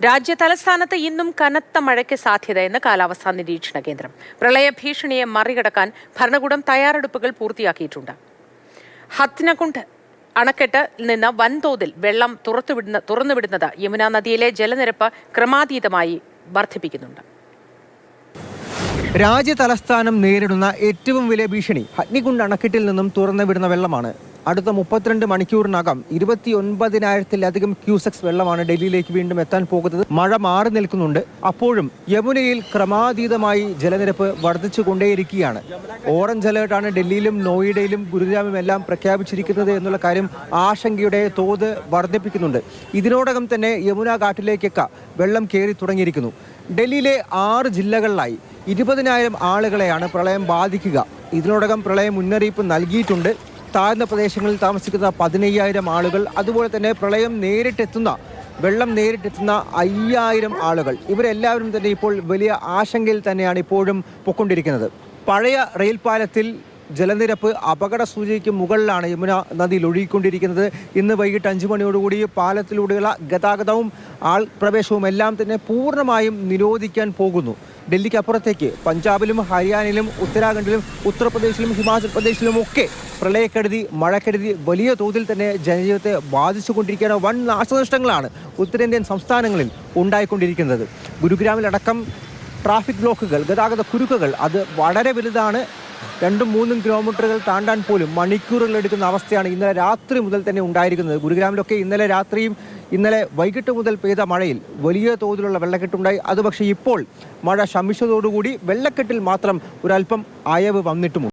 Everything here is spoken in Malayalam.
രാജ്യ തലസ്ഥാനത്ത് ഇന്നും കനത്ത മഴയ്ക്ക് സാധ്യതയെന്ന് കാലാവസ്ഥാ നിരീക്ഷണ കേന്ദ്രം. പ്രളയ ഭീഷണിയെ മറികടക്കാൻ ഭരണകൂടം തയ്യാറെടുപ്പുകൾ പൂർത്തിയാക്കിയിട്ടുണ്ട്. ഹത്നകുണ്ട് അണക്കെട്ടിൽ നിന്ന് വൻതോതിൽ വെള്ളം തുറന്നുവിടുന്നത് യമുന നദിയിലെ ജലനിരപ്പ് ക്രമാതീതമായി വർദ്ധിപ്പിക്കുന്നുണ്ട്. രാജ്യ തലസ്ഥാനം നേരിടുന്ന ഏറ്റവും വലിയ ഭീഷണി ഹത്നികുണ്ട് അണക്കെട്ടിൽ നിന്നും തുറന്നുവിടുന്ന വെള്ളമാണ്. അടുത്ത 32 മണിക്കൂറിനകം 29,000-ലധികം ക്യൂസെക്സ് വെള്ളമാണ് ഡൽഹിയിലേക്ക് വീണ്ടും എത്താൻ പോകുന്നത്. മഴ മാറി നിൽക്കുന്നുണ്ട്. അപ്പോഴും യമുനയിൽ ക്രമാതീതമായി ജലനിരപ്പ് വർദ്ധിച്ചുകൊണ്ടേയിരിക്കുകയാണ്. ഓറഞ്ച് അലേർട്ടാണ് ഡൽഹിയിലും നോയിഡയിലും ഗുരുഗ്രാമിലും എല്ലാം പ്രഖ്യാപിച്ചിരിക്കുന്നത് എന്നുള്ള കാര്യം ആശങ്കയുടെ തോത് വർദ്ധിപ്പിക്കുന്നുണ്ട്. ഇതിനോടകം തന്നെ യമുന ഘാട്ടിലേക്കൊക്കെ വെള്ളം കയറി തുടങ്ങിയിരിക്കുന്നു. ഡൽഹിയിലെ 6 ജില്ലകളിലായി 20,000 ആളുകളെയാണ് പ്രളയം ബാധിക്കുക. ഇതിനോടകം പ്രളയം മുന്നറിയിപ്പ് നൽകിയിട്ടുണ്ട്. താഴ്ന്ന പ്രദേശങ്ങളിൽ താമസിക്കുന്ന 15,000 ആളുകൾ, അതുപോലെ തന്നെ വെള്ളം നേരിട്ടെത്തുന്ന 5,000 ആളുകൾ, ഇവരെല്ലാവരും തന്നെ ഇപ്പോൾ വലിയ ആശങ്കയിൽ തന്നെയാണ് ഇപ്പോഴും പൊക്കൊണ്ടിരിക്കുന്നത്. പഴയ റെയിൽ പാലത്തിൽ ജലനിരപ്പ് അപകട സൂചികയ്ക്ക് മുകളിലാണ് യമുന നദിയിൽ ഒഴുകിക്കൊണ്ടിരിക്കുന്നത്. ഇന്ന് വൈകിട്ട് 5 മണിയോടുകൂടി പാലത്തിലൂടെയുള്ള ഗതാഗതവും പ്രവേശവും എല്ലാം തന്നെ പൂർണ്ണമായും നിരോധിക്കാൻ പോകുന്നു. ഡൽഹിക്ക് അപ്പുറത്തേക്ക് പഞ്ചാബിലും ഹരിയാനയിലും ഉത്തരാഖണ്ഡിലും ഉത്തർപ്രദേശിലും ഹിമാചൽ പ്രദേശിലും ഒക്കെ പ്രളയക്കെടുതി, മഴക്കെടുതി വലിയ തോതിൽ തന്നെ ജനജീവിതത്തെ ബാധിച്ചുകൊണ്ടിരിക്കുന്ന വൻ നാശനഷ്ടങ്ങളാണ് ഉത്തരേന്ത്യൻ സംസ്ഥാനങ്ങളിൽ ഉണ്ടായിക്കൊണ്ടിരിക്കുന്നത്. ഗുരുഗ്രാമിലടക്കം ട്രാഫിക് ബ്ലോക്കുകൾ, ഗതാഗത കുരുക്കുകൾ അത് വളരെ വലുതാണ്. 2-3 കിലോമീറ്ററുകൾ താണ്ടാൻ പോലും മണിക്കൂറുകൾ എടുക്കുന്ന അവസ്ഥയാണ് ഇന്നലെ രാത്രി മുതൽ തന്നെ ഉണ്ടായിരിക്കുന്നത്. ഗുരുഗ്രാമിലൊക്കെ ഇന്നലെ രാത്രിയും ഇന്നലെ വൈകിട്ട് മുതൽ പെയ്ത മഴയിൽ വലിയ തോതിലുള്ള വെള്ളക്കെട്ടുണ്ടായി. അത് പക്ഷേ ഇപ്പോൾ മഴ ശമിച്ചതോടുകൂടി വെള്ളക്കെട്ടിൽ മാത്രം ഒരല്പം അയവ് വന്നിട്ടുമുണ്ട്.